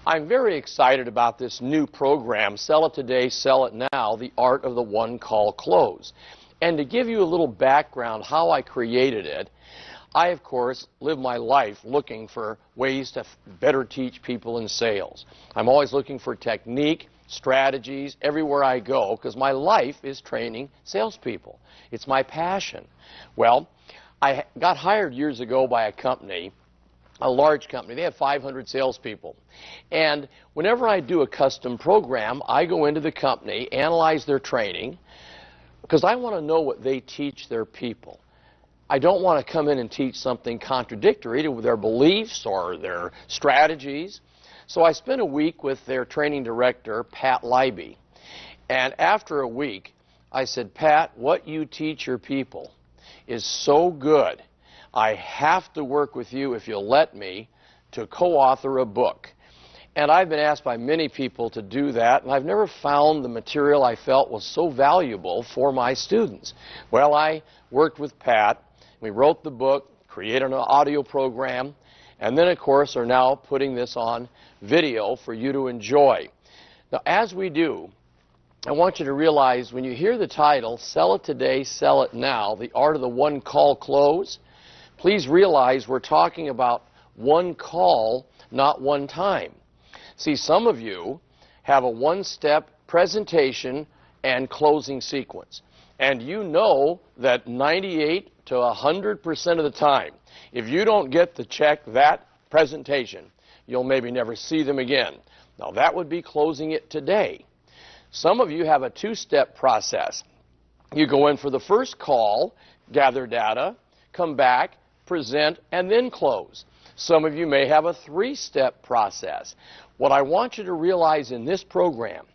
I'm very excited about this new program, Sell It Today, Sell It Now, The Art of the One Call Close. And to give you a little background how I created it, I, of course, live my life looking for ways to better teach people in sales. I'm always looking for technique, strategies, everywhere I go, because my life is training salespeople. It's my passion. Well, I got hired years ago by a company, a large company. They have 500 salespeople. And whenever I do a custom program, I go into the company, analyze their training, because I want to know what they teach their people. I don't want to come in and teach something contradictory to their beliefs or their strategies. So I spent a week with their training director, Pat Leiby. And after a week, I said, Pat, what you teach your people is so good. I have to work with you, if you'll let me, to co-author a book. And I've been asked by many people to do that, and I've never found the material I felt was so valuable for my students. Well, I worked with Pat. We wrote the book, created an audio program, and then, of course, are now putting this on video for you to enjoy. Now, as we do, I want you to realize when you hear the title, Sell It Today, Sell It Now, The Art of the One Call Close, please realize we're talking about one call, not one time. See, some of you have a one-step presentation and closing sequence. And you know that 98 to 100% of the time, if you don't get to check that presentation, you'll maybe never see them again. Now, that would be closing it today. Some of you have a two-step process. You go in for the first call, gather data, come back, present, and then close. Some of you may have a three-step process. What I want you to realize in this program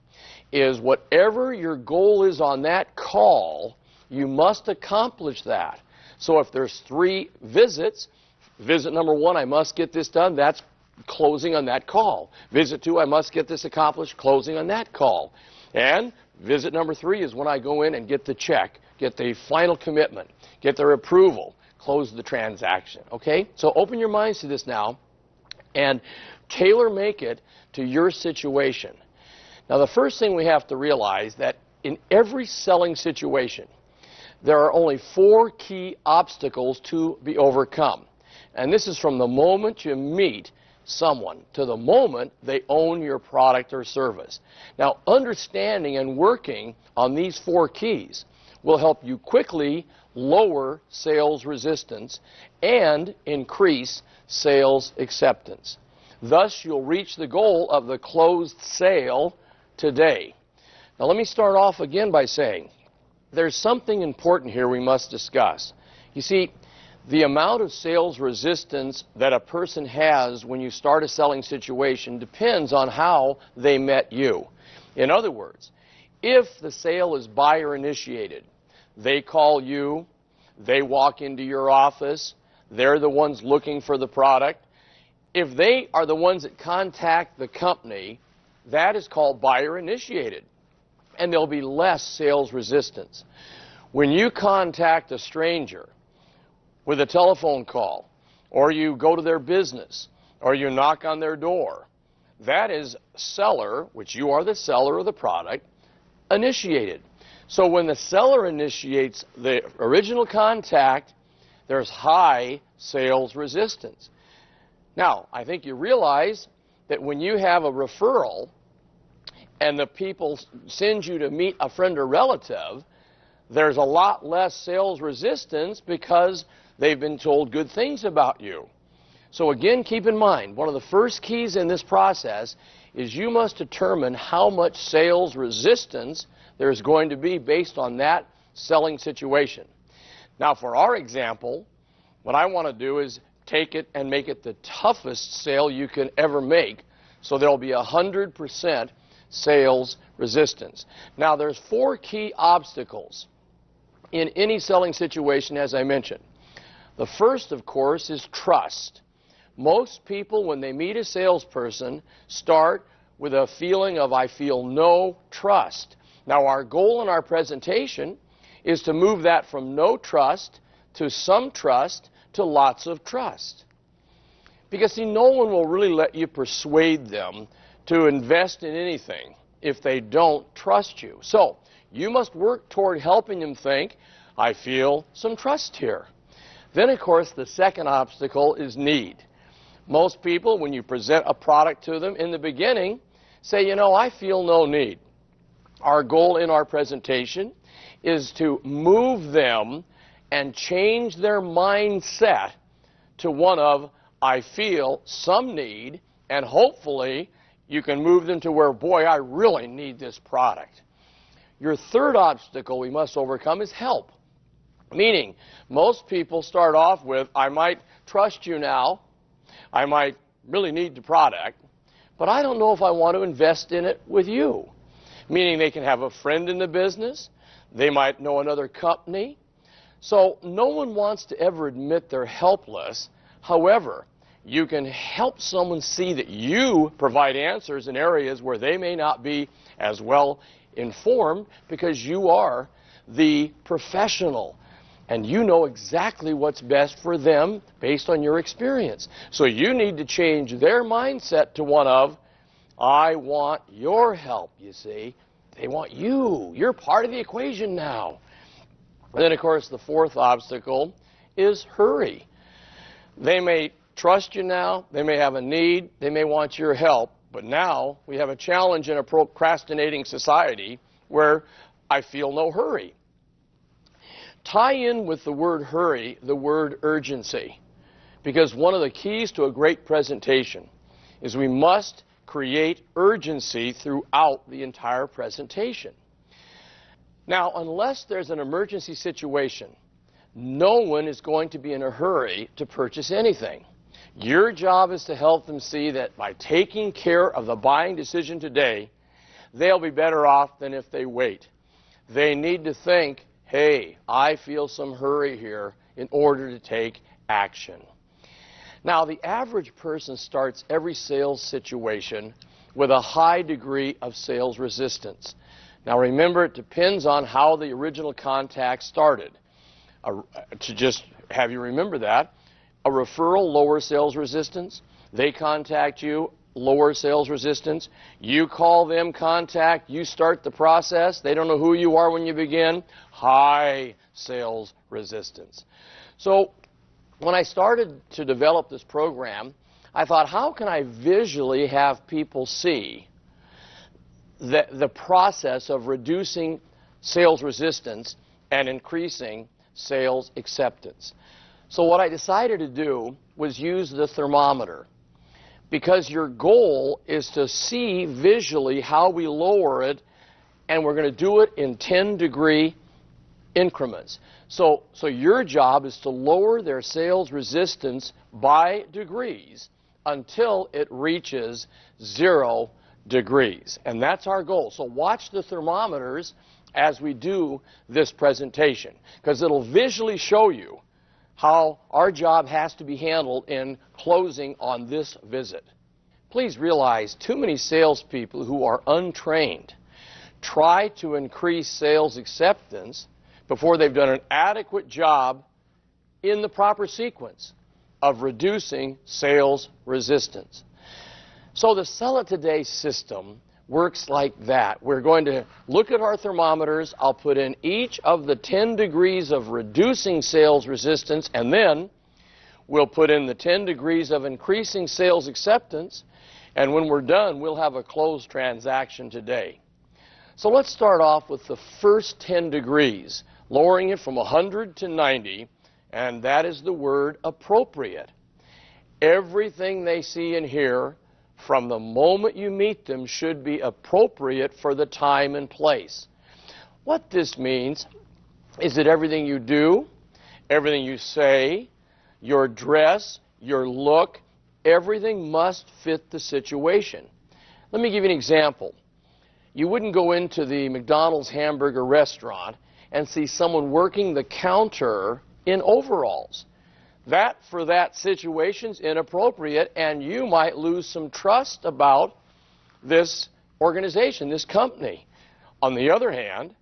is whatever your goal is on that call, you must accomplish that. So if there's 3 visits, visit number 1, I must get this done, that's closing on that call. Visit 2, I must get this accomplished, closing on that call. And visit number 3 is when I go in and get the check, get the final commitment, get their approval, close the transaction. Okay? So open your minds to this now and tailor-make it to your situation. Now, the first thing we have to realize that in every selling situation, there are only 4 key obstacles to be overcome. And this is from the moment you meet someone to the moment they own your product or service. Now, understanding and working on these 4 keys will help you quickly lower sales resistance and increase sales acceptance. Thus, you'll reach the goal of the closed sale today. Now, let me start off again by saying there's something important here we must discuss. You see, the amount of sales resistance that a person has when you start a selling situation depends on how they met you. In other words, if the sale is buyer initiated, they call you, they walk into your office, they're the ones looking for the product. If they are the ones that contact the company, that is called buyer initiated, and there'll be less sales resistance. When you contact a stranger with a telephone call, or you go to their business, or you knock on their door, that is seller, which you are the seller of the product, initiated. So when the seller initiates the original contact, there's high sales resistance. Now, I think you realize that when you have a referral and the people send you to meet a friend or relative, there's a lot less sales resistance because they've been told good things about you. So again, keep in mind, one of the first keys in this process is you must determine how much sales resistance there's going to be based on that selling situation. Now, for our example, what I want to do is take it and make it the toughest sale you can ever make, so there'll be 100% sales resistance. Now, there's 4 key obstacles in any selling situation, as I mentioned. The first, of course, is trust. Most people, when they meet a salesperson, start with a feeling of, I feel no trust. Now, our goal in our presentation is to move that from no trust to some trust to lots of trust. Because, see, no one will really let you persuade them to invest in anything if they don't trust you. So, you must work toward helping them think, I feel some trust here. Then, of course, the second obstacle is need. Most people, when you present a product to them in the beginning, say, you know, I feel no need. Our goal in our presentation is to move them and change their mindset to one of, I feel some need, and hopefully you can move them to where, boy, I really need this product. Your third obstacle we must overcome is help. Meaning, most people start off with, I might trust you now, I might really need the product, but I don't know if I want to invest in it with you. Meaning they can have a friend in the business, they might know another company. So no one wants to ever admit they're helpless. However, you can help someone see that you provide answers in areas where they may not be as well informed because you are the professional. And you know exactly what's best for them based on your experience. So you need to change their mindset to one of, I want your help, you see. They want you. You're part of the equation now. And then, of course, the fourth obstacle is hurry. They may trust you now. They may have a need. They may want your help. But now we have a challenge in a procrastinating society where I feel no hurry. Tie in with the word hurry the word urgency, because one of the keys to a great presentation is we must create urgency throughout the entire presentation. Now, unless there's an emergency situation, no one is going to be in a hurry to purchase anything. Your job is to help them see that by taking care of the buying decision today, they'll be better off than if they wait. They need to think, hey, I feel some hurry here in order to take action. Now, the average person starts every sales situation with a high degree of sales resistance. Now, remember, it depends on how the original contact started. To just have you remember that, a referral, lower sales resistance. They contact you, lower sales resistance. You call them, contact, you start the process. They don't know who you are when you begin. High sales resistance. So when I started to develop this program, I thought, how can I visually have people see the process of reducing sales resistance and increasing sales acceptance? So what I decided to do was use the thermometer, because your goal is to see visually how we lower it, and we're going to do it in 10-degree increments. So your job is to lower their sales resistance by degrees until it reaches 0 degrees. And that's our goal. So watch the thermometers as we do this presentation, because it'll visually show you how our job has to be handled in closing on this visit. Please realize too many salespeople who are untrained try to increase sales acceptance before they've done an adequate job in the proper sequence of reducing sales resistance. So the Sell It Today system works like that. We're going to look at our thermometers. I'll put in each of the 10 degrees of reducing sales resistance, and then we'll put in the 10 degrees of increasing sales acceptance, and when we're done, we'll have a closed transaction today. So let's start off with the first 10 degrees, lowering it from 100 to 90, and that is the word appropriate. Everything they see and hear from the moment you meet them should be appropriate for the time and place. What this means is that everything you do, everything you say, your dress, your look, everything must fit the situation. Let me give you an example. You wouldn't go into the McDonald's hamburger restaurant and see someone working the counter in overalls. That, for that situation, is inappropriate, and you might lose some trust about this organization, this company. On the other hand,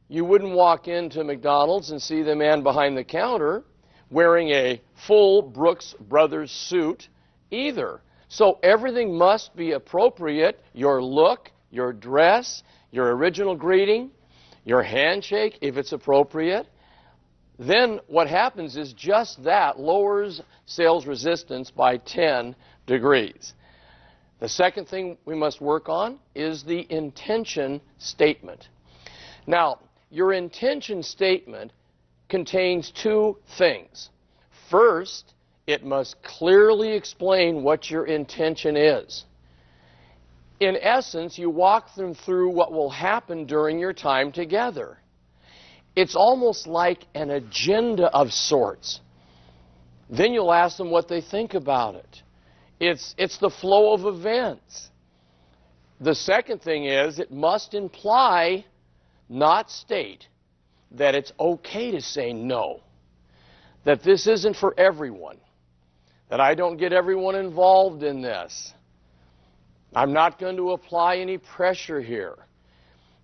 you wouldn't walk into McDonald's and see the man behind the counter wearing a full Brooks Brothers suit either. So everything must be appropriate. Your look, your dress, your original greeting, your handshake, if it's appropriate. Then what happens is just that lowers sales resistance by 10 degrees. The second thing we must work on is the intention statement. Now, your intention statement contains two things. First, it must clearly explain what your intention is. In essence, you walk them through what will happen during your time together. It's almost like an agenda of sorts. Then you'll ask them what they think about it. It's the flow of events. The second thing is it must imply, not state, that it's okay to say no, that this isn't for everyone, that I don't get everyone involved in this. I'm not going to apply any pressure here.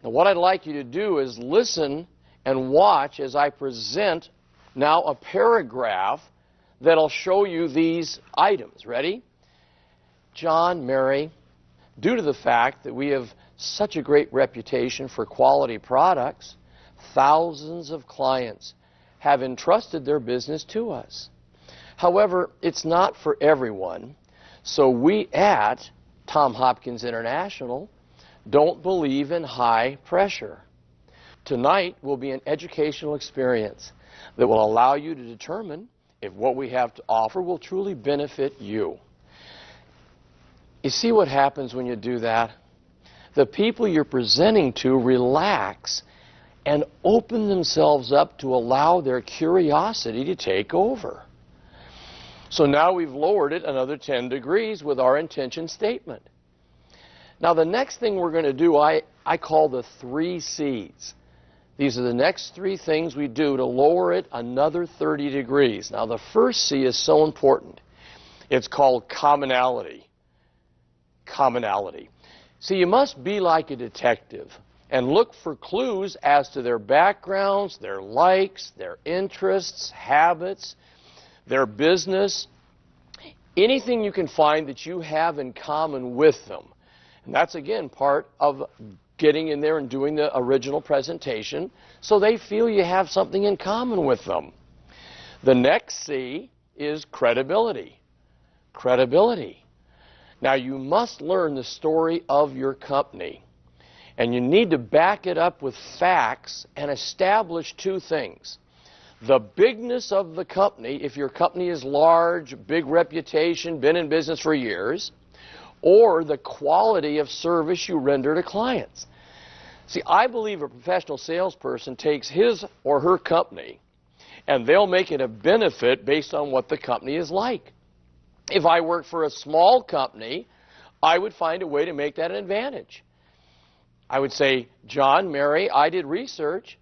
Now, what I'd like you to do is listen and watch as I present now a paragraph that'll show you these items. Ready? John, Mary, due to the fact that we have such a great reputation for quality products, thousands of clients have entrusted their business to us. However, it's not for everyone, so we at Tom Hopkins International don't believe in high pressure. Tonight will be an educational experience that will allow you to determine if what we have to offer will truly benefit you. You see what happens when you do that? The people you're presenting to relax and open themselves up to allow their curiosity to take over. So now we've lowered it another 10 degrees with our intention statement. Now the next thing we're going to do, I call the 3 C's. These are the next 3 things we do to lower it another 30 degrees. Now the first C is so important. It's called commonality. Commonality. See, you must be like a detective and look for clues as to their backgrounds, their likes, their interests, habits, their business, anything you can find that you have in common with them. And that's, again, part of getting in there and doing the original presentation so they feel you have something in common with them. The next C is credibility. Credibility. Now, you must learn the story of your company, and you need to back it up with facts and establish 2 things. The bigness of the company, if your company is large, big reputation, been in business for years, or the quality of service you render to clients. See, I believe a professional salesperson takes his or her company, and they'll make it a benefit based on what the company is like. If I worked for a small company, I would find a way to make that an advantage. I would say, John, Mary, I did research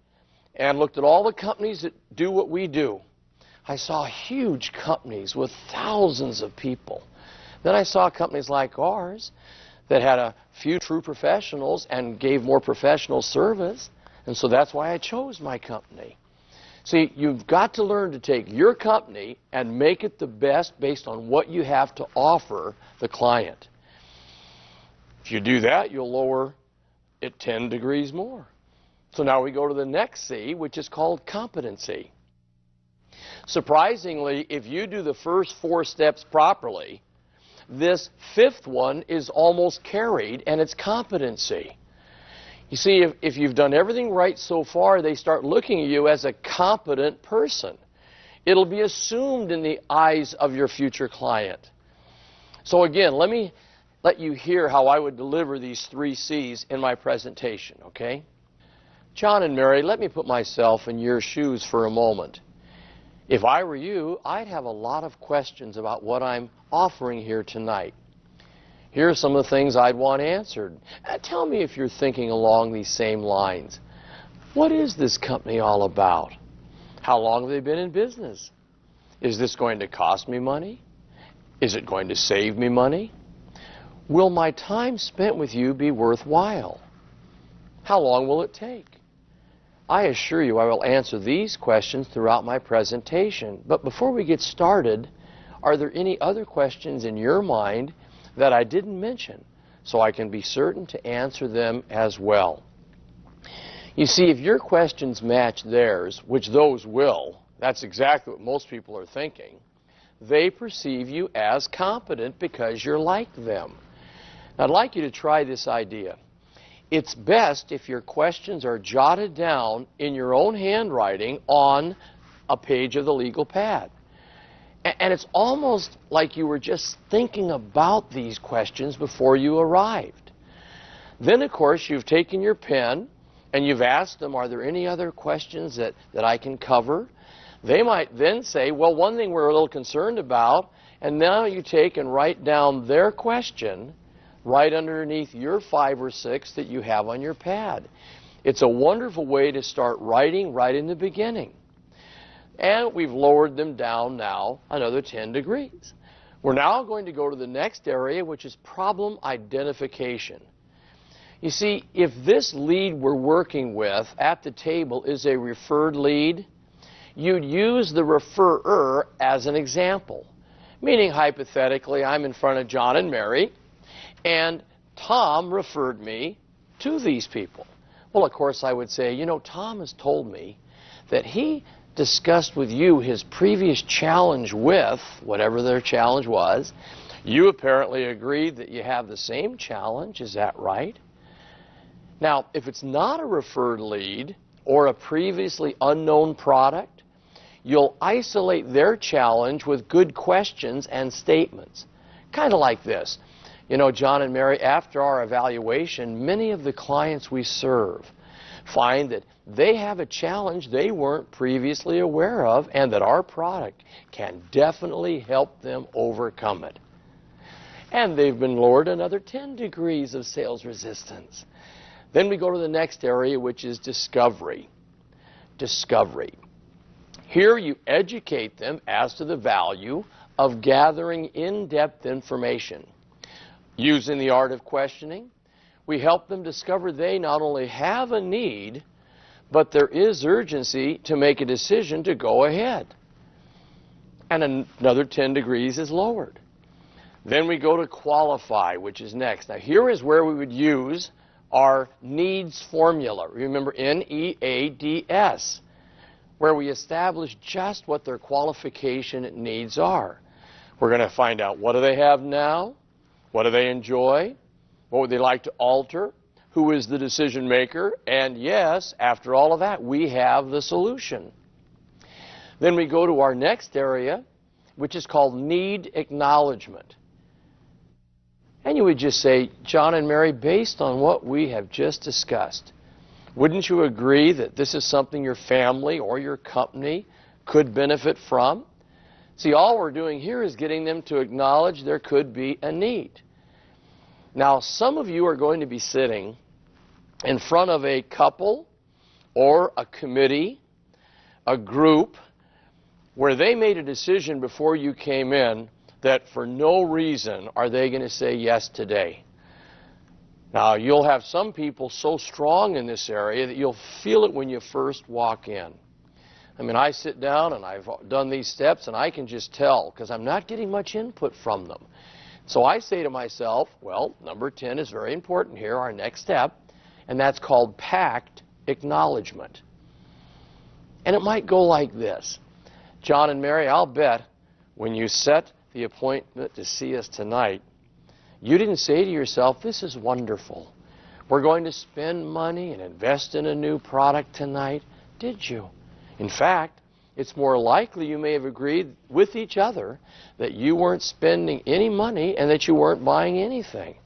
and looked at all the companies that do what we do. I saw huge companies with thousands of people. Then I saw companies like ours that had a few true professionals and gave more professional service, and so that's why I chose my company. See, you've got to learn to take your company and make it the best based on what you have to offer the client. If you do that, you'll lower it 10 degrees more. So now we go to the next C, which is called competency. Surprisingly, if you do the first 4 steps properly, this 5th one is almost carried, and it's competency. You see, if you've done everything right so far, they start looking at you as a competent person. It'll be assumed in the eyes of your future client. So again, let me let you hear how I would deliver these 3 C's in my presentation, okay? John and Mary, let me put myself in your shoes for a moment. If I were you, I'd have a lot of questions about what I'm offering here tonight. Here are some of the things I'd want answered. Tell me if you're thinking along these same lines. What is this company all about? How long have they been in business? Is this going to cost me money? Is it going to save me money? Will my time spent with you be worthwhile? How long will it take? I assure you I will answer these questions throughout my presentation. But before we get started, are there any other questions in your mind that I didn't mention, so I can be certain to answer them as well? You see, if your questions match theirs, which those will, that's exactly what most people are thinking, they perceive you as competent because you're like them. Now, I'd like you to try this idea. It's best if your questions are jotted down in your own handwriting on a page of the legal pad. And it's almost like you were just thinking about these questions before you arrived. Then, of course, you've taken your pen and you've asked them, are there any other questions that I can cover? They might then say, well, one thing we're a little concerned about, and now you take and write down their question right underneath your 5 or 6 that you have on your pad. It's a wonderful way to start writing right in the beginning. And we've lowered them down now another 10 degrees. We're now going to go to the next area, which is problem identification. You see, if this lead we're working with at the table is a referred lead, you'd use the referrer as an example. Meaning, hypothetically, I'm in front of John and Mary, and Tom referred me to these people. Well, of course, I would say, you know, Tom has told me that he discussed with you his previous challenge with, whatever their challenge was. You apparently agreed that you have the same challenge. Is that right? Now, if it's not a referred lead or a previously unknown product, you'll isolate their challenge with good questions and statements. Kind of like this. You know, John and Mary, after our evaluation, many of the clients we serve find that they have a challenge they weren't previously aware of, and that our product can definitely help them overcome it. And they've been lowered another 10 degrees of sales resistance. Then we go to the next area, which is discovery. Discovery. Here you educate them as to the value of gathering in-depth information. Using the art of questioning, we help them discover they not only have a need, but there is urgency to make a decision to go ahead. And another 10 degrees is lowered. Then we go to qualify, which is next. Now, here is where we would use our needs formula. Remember, NEADS, where we establish just what their qualification needs are. We're going to find out, what do they have now? What do they enjoy? What would they like to alter? Who is the decision maker? And yes, after all of that, we have the solution. Then we go to our next area, which is called need acknowledgement. And you would just say, John and Mary, based on what we have just discussed, wouldn't you agree that this is something your family or your company could benefit from? See, all we're doing here is getting them to acknowledge there could be a need. Now, some of you are going to be sitting in front of a couple or a committee, a group, where they made a decision before you came in that for no reason are they going to say yes today. Now, you'll have some people so strong in this area that you'll feel it when you first walk in. I mean, I sit down and I've done these steps and I can just tell because I'm not getting much input from them. So I say to myself, well, number 10 is very important here, our next step, and that's called pact acknowledgement. And it might go like this. John and Mary, I'll bet when you set the appointment to see us tonight, you didn't say to yourself, this is wonderful. We're going to spend money and invest in a new product tonight, did you? In fact, it's more likely you may have agreed with each other that you weren't spending any money and that you weren't buying anything.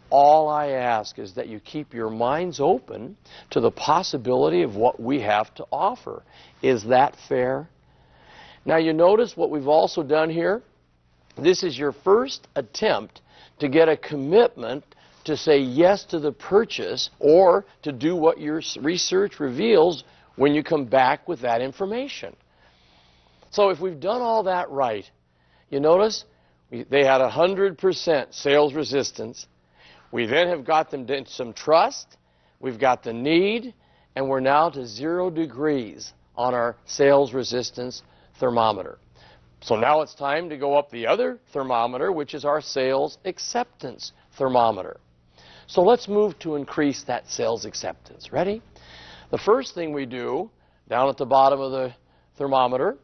All I ask is that you keep your minds open to the possibility of what we have to offer. Is that fair? Now, you notice what we've also done here? This is your first attempt to get a commitment to say yes to the purchase or to do what your research reveals when you come back with that information. So if we've done all that right, you notice they had 100% sales resistance. We then have got them to some trust, we've got the need, and we're now to 0 degrees on our sales resistance thermometer. So now it's time to go up the other thermometer, which is our sales acceptance thermometer. So let's move to increase that sales acceptance. Ready? The first thing we do down at the bottom of the thermometer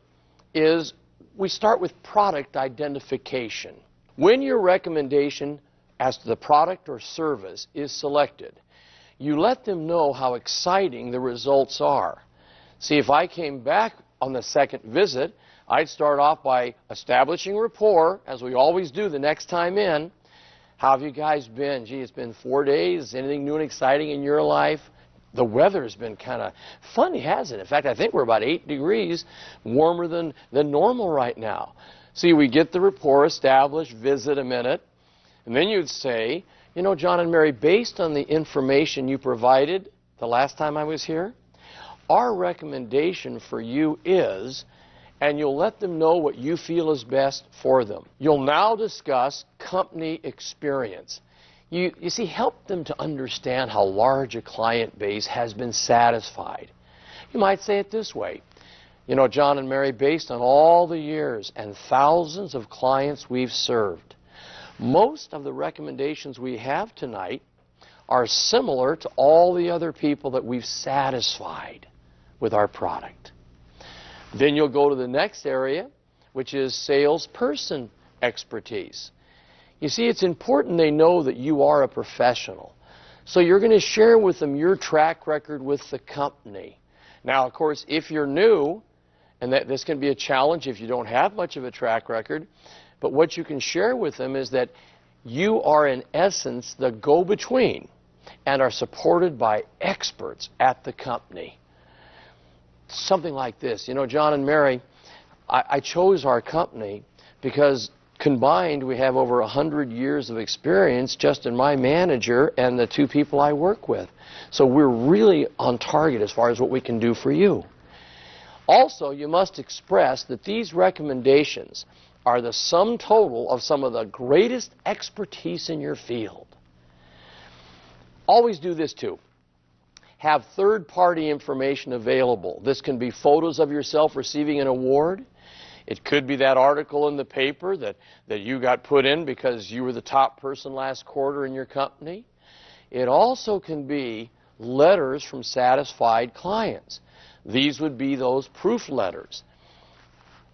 is we start with product identification. When your recommendation as to the product or service is selected, you let them know how exciting the results are. See, if I came back on the second visit, I'd start off by establishing rapport, as we always do the next time in. How have you guys been? Gee, it's been 4 days. Anything new and exciting in your life? The weather's been kind of funny, hasn't it? In fact, I think we're about 8 degrees warmer than normal right now. See, we get the rapport established, visit a minute, and then you'd say, you know, John and Mary, based on the information you provided the last time I was here, our recommendation for you is, and you'll let them know what you feel is best for them. You'll now discuss company experience. You see, help them to understand how large a client base has been satisfied. You might say it this way. You know, John and Mary, based on all the years and thousands of clients we've served, most of the recommendations we have tonight are similar to all the other people that we've satisfied with our product. Then you'll go to the next area, which is salesperson expertise. You see, it's important they know that you are a professional. So you're going to share with them your track record with the company. Now, of course, if you're new, and this can be a challenge if you don't have much of a track record, but what you can share with them is that you are, in essence, the go-between and are supported by experts at the company. Something like this. You know, John and Mary, I chose our company because combined we have over 100 years of experience just in my manager and the 2 people I work with. So we're really on target as far as what we can do for you. Also, you must express that these recommendations are the sum total of some of the greatest expertise in your field. Always do this too. Have third-party information available. This can be photos of yourself receiving an award. It could be that article in the paper that you got put in because you were the top person last quarter in your company. It also can be letters from satisfied clients. These would be those proof letters.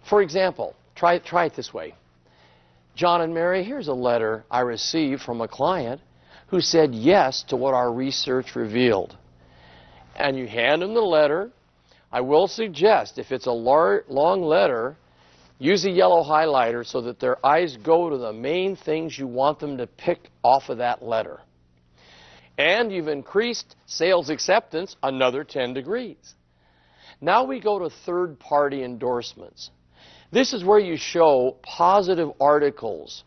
For example, try it this way. John and Mary, here's a letter I received from a client who said yes to what our research revealed. And you hand them the letter. I will suggest, if it's a long letter, use a yellow highlighter so that their eyes go to the main things you want them to pick off of that letter. And you've increased sales acceptance another 10 degrees. Now we go to third-party endorsements. This is where you show positive articles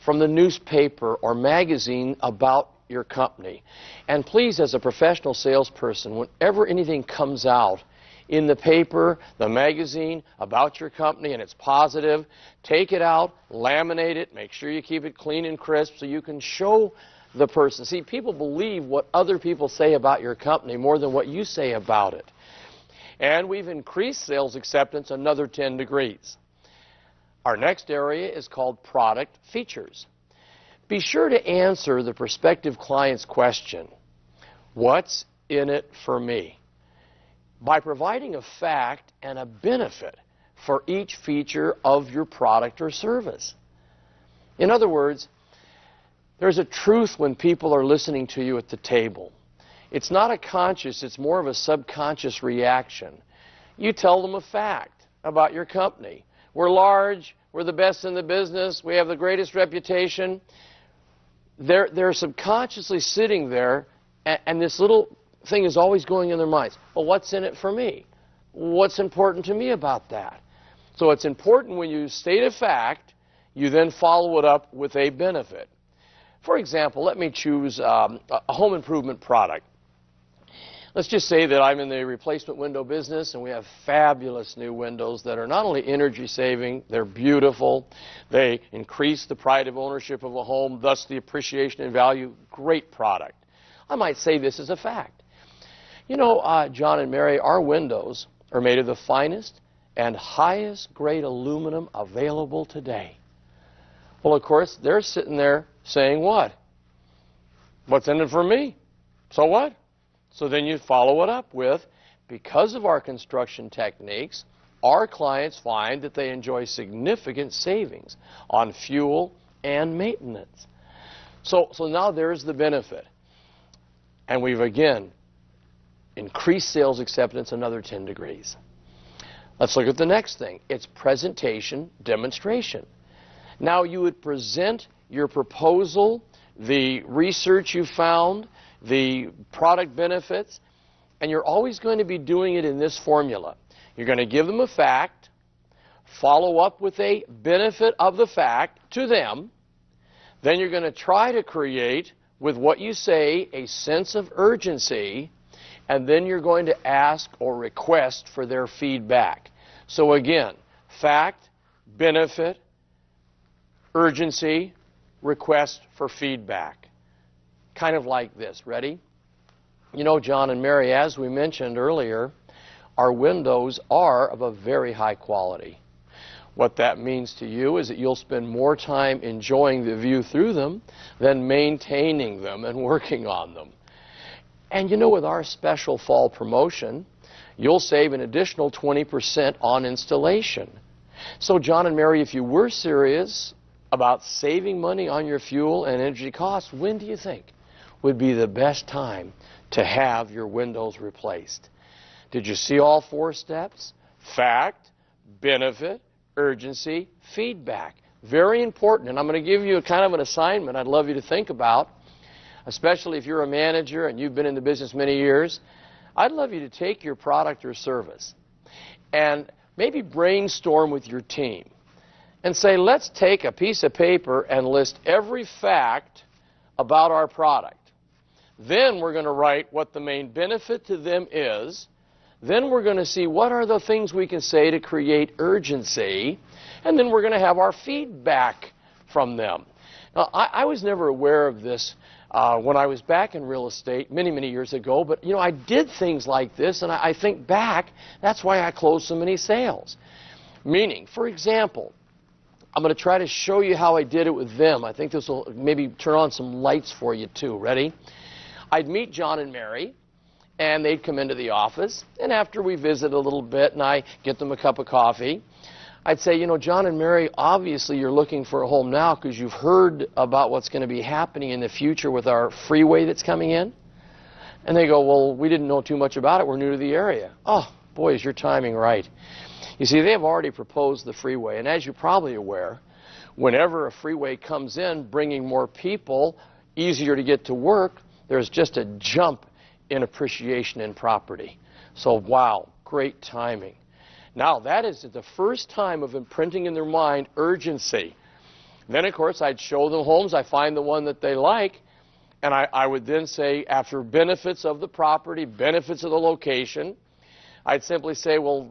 from the newspaper or magazine about your company. And please, as a professional salesperson, whenever anything comes out in the paper, the magazine, about your company and it's positive, take it out, laminate it, make sure you keep it clean and crisp so you can show the person. See, people believe what other people say about your company more than what you say about it. And we've increased sales acceptance another 10 degrees. Our next area is called product features. Be sure to answer the prospective client's question, what's in it for me? By providing a fact and a benefit for each feature of your product or service. In other words, there's a truth when people are listening to you at the table. It's not a conscious, it's more of a subconscious reaction. You tell them a fact about your company. We're large, we're the best in the business, we have the greatest reputation. They're subconsciously sitting there, and this little thing is always going in their minds. Well, what's in it for me? What's important to me about that? So it's important when you state a fact, you then follow it up with a benefit. For example, let me choose a home improvement product. Let's just say that I'm in the replacement window business and we have fabulous new windows that are not only energy saving, they're beautiful, they increase the pride of ownership of a home, thus the appreciation and value. Great product. I might say this is a fact. You know, John and Mary, our windows are made of the finest and highest grade aluminum available today. Well, of course, they're sitting there saying what? What's in it for me? So what? So then you follow it up with, because of our construction techniques, our clients find that they enjoy significant savings on fuel and maintenance. So now there's the benefit. And we've again increased sales acceptance another 10 degrees. Let's look at the next thing. It's presentation demonstration. Now you would present your proposal, the research you found, the product benefits, and you're always going to be doing it in this formula. You're going to give them a fact, follow up with a benefit of the fact to them, then you're going to try to create, with what you say, a sense of urgency, and then you're going to ask or request for their feedback. So again, fact, benefit, urgency, request for feedback. Kind of like this. Ready? You know, John and Mary, as we mentioned earlier, our windows are of a very high quality. What that means to you is that you'll spend more time enjoying the view through them than maintaining them and working on them. And you know, with our special fall promotion, you'll save an additional 20% on installation. So John and Mary, if you were serious about saving money on your fuel and energy costs, when do you think would be the best time to have your windows replaced? Did you see all 4 steps? Fact, benefit, urgency, feedback. Very important. And I'm going to give you a kind of an assignment I'd love you to think about, especially if you're a manager and you've been in the business many years. I'd love you to take your product or service and maybe brainstorm with your team and say, let's take a piece of paper and list every fact about our product. Then we're going to write what the main benefit to them is. Then we're going to see what are the things we can say to create urgency. And then we're going to have our feedback from them. Now, I was never aware of this when I was back in real estate many, many years ago. But, you know, I did things like this, and I think back, that's why I closed so many sales. Meaning, for example, I'm going to try to show you how I did it with them. I think this will maybe turn on some lights for you, too. Ready? I'd meet John and Mary, and they'd come into the office. And after we visit a little bit and I get them a cup of coffee, I'd say, you know, John and Mary, obviously you're looking for a home now because you've heard about what's going to be happening in the future with our freeway that's coming in. And they go, well, we didn't know too much about it. We're new to the area. Oh, boy, is your timing right. You see, they have already proposed the freeway. And as you're probably aware, whenever a freeway comes in, bringing more people, easier to get to work, there's just a jump in appreciation in property. So, wow, great timing. Now, that is the first time of imprinting in their mind urgency. Then, of course, I'd show them homes. I find the one that they like. And I would then say, after benefits of the property, benefits of the location, I'd simply say, well,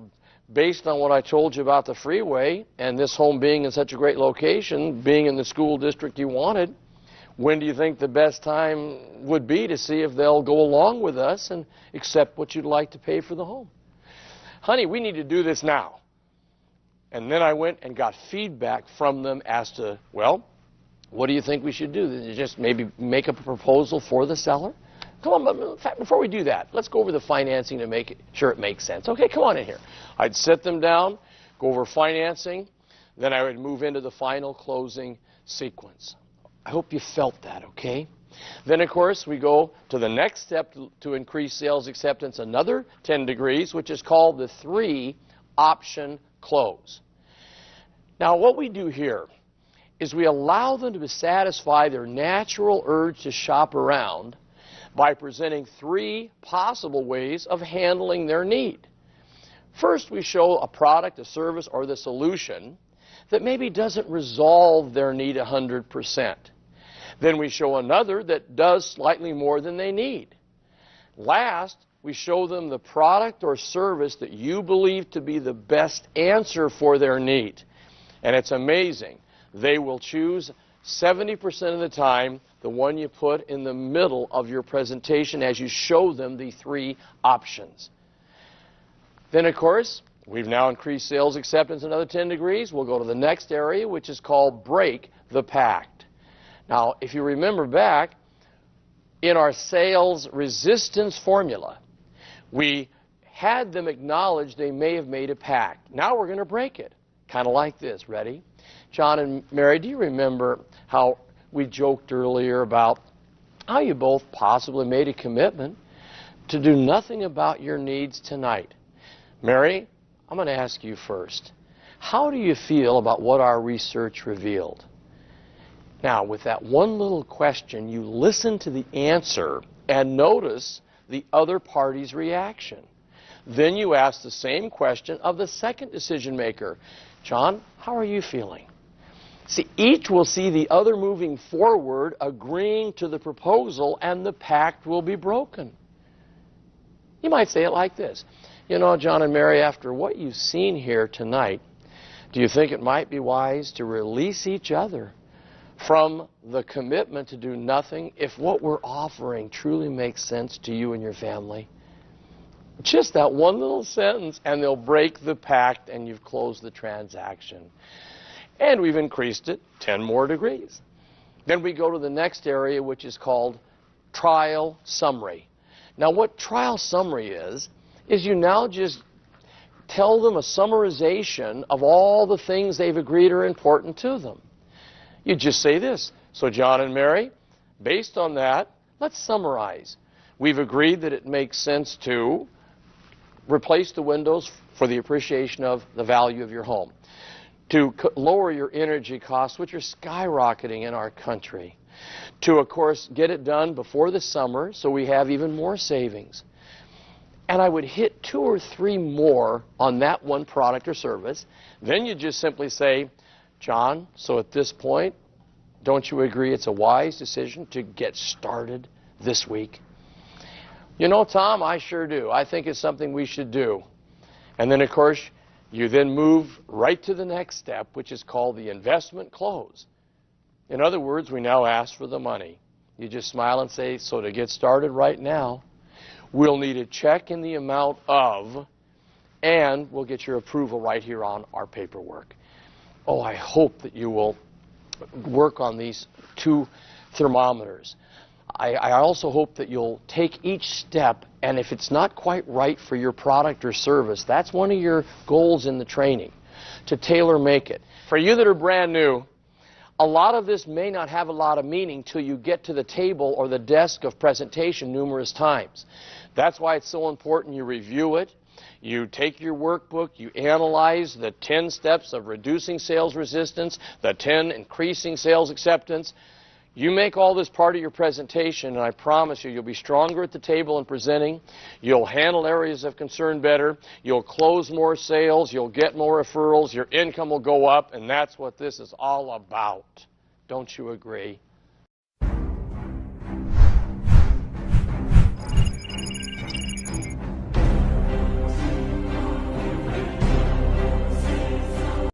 based on what I told you about the freeway and this home being in such a great location, being in the school district you wanted, when do you think the best time would be to see if they'll go along with us and accept what you'd like to pay for the home? Honey, we need to do this now. And then I went and got feedback from them as to, well, what do you think we should do? Just maybe make up a proposal for the seller? Come on, but in fact, before we do that, let's go over the financing to make sure it makes sense. Okay, come on in here. I'd sit them down, go over financing, then I would move into the final closing sequence. I hope you felt that, okay? Then, of course, we go to the next step to increase sales acceptance, another 10 degrees, which is called the 3-option close. Now, what we do here is we allow them to satisfy their natural urge to shop around by presenting 3 possible ways of handling their need. First, we show a product, a service, or the solution that maybe doesn't resolve their need 100%. Then we show another that does slightly more than they need. Last, we show them the product or service that you believe to be the best answer for their need. And it's amazing. They will choose 70% of the time the one you put in the middle of your presentation as you show them the 3 options. Then, of course, We've now increased sales acceptance another 10 degrees. We'll go to the next area, which is called break the pact. Now, if you remember back, in our sales resistance formula, we had them acknowledge they may have made a pact. Now we're going to break it, kind of like this. Ready? John and Mary, do you remember how we joked earlier about how you both possibly made a commitment to do nothing about your needs tonight? Mary, I'm going to ask you first. How do you feel about what our research revealed? Now, with that one little question, you listen to the answer and notice the other party's reaction. Then you ask the same question of the second decision maker. John, how are you feeling? See, each will see the other moving forward, agreeing to the proposal, and the pact will be broken. You might say it like this. You know, John and Mary, after what you've seen here tonight, do you think it might be wise to release each other from the commitment to do nothing if what we're offering truly makes sense to you and your family? Just that one little sentence, and they'll break the pact, and you've closed the transaction. And we've increased it 10 more degrees. Then we go to the next area, which is called trial summary. Now, what trial summary is you now just tell them a summarization of all the things they've agreed are important to them. You just say this. So, John and Mary, based on that, let's summarize. We've agreed that it makes sense to replace the windows for the appreciation of the value of your home, to lower your energy costs, which are skyrocketing in our country, to, of course, get it done before the summer so we have even more savings. And I would hit 2 or 3 more on that one product or service. Then you just simply say, John, so at this point, don't you agree it's a wise decision to get started this week? You know, Tom, I sure do. I think it's something we should do. And then, of course, you then move right to the next step, which is called the investment close. In other words, we now ask for the money. You just smile and say, so to get started right now, we'll need a check in the amount of, and we'll get your approval right here on our paperwork. Oh, I hope that you will work on these 2 thermometers. I also hope that you'll take each step, and if it's not quite right for your product or service, that's one of your goals in the training, to tailor make it. For you that are brand new, a lot of this may not have a lot of meaning till you get to the table or the desk of presentation numerous times. That's why it's so important you review it. You take your workbook, you analyze the 10 steps of reducing sales resistance, the 10 increasing sales acceptance. You make all this part of your presentation, and I promise you, you'll be stronger at the table in presenting. You'll handle areas of concern better. You'll close more sales. You'll get more referrals. Your income will go up, and that's what this is all about. Don't you agree?